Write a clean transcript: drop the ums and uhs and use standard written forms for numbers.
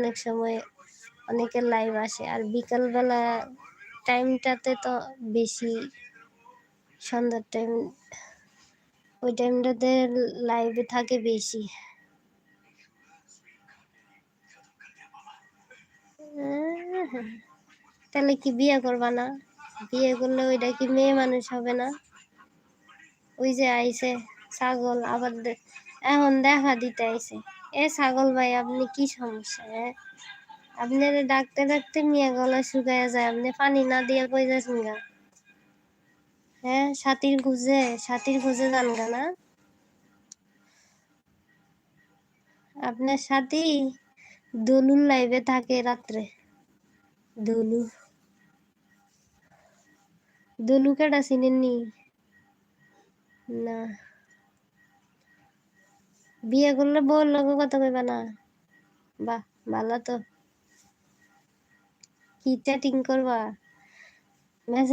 অনেক সময় অনেকের লাইভ আসে, আর বিকালবেলা টাইমটাতে তো বেশি, সন্ধ্যার টাইম, ওই টাইমটাতে লাইভে থাকে বেশি। তাহলে কি বিয়ে করবা না? বিয়ে করলে ওইটা কি মেয়ে মানুষ হবে না? ওই যে আইছে ছাগল, আবার এখন দেখা দিতে আইছে। এ ছাগল ভাই, আপনি কি সমস্যা? হ্যাঁ, আপনার ডাকতে ডাকতে মিয়া গলা শুকায় যায়, আপনি পানি না দিয়ে কই যাচ্ছেন গা? হ্যাঁ, সাথীর খুঁজে যান গা না? আপনার সাথী দলুর লাইভে থাকে রাত্রে। দলু, দলু কেডা চিনেননি? না। বিয়ে করলে বউর লগে কথা কইবা না? বাহ, ভালো তো। কি চ্যাটিং করবা? মেসেজ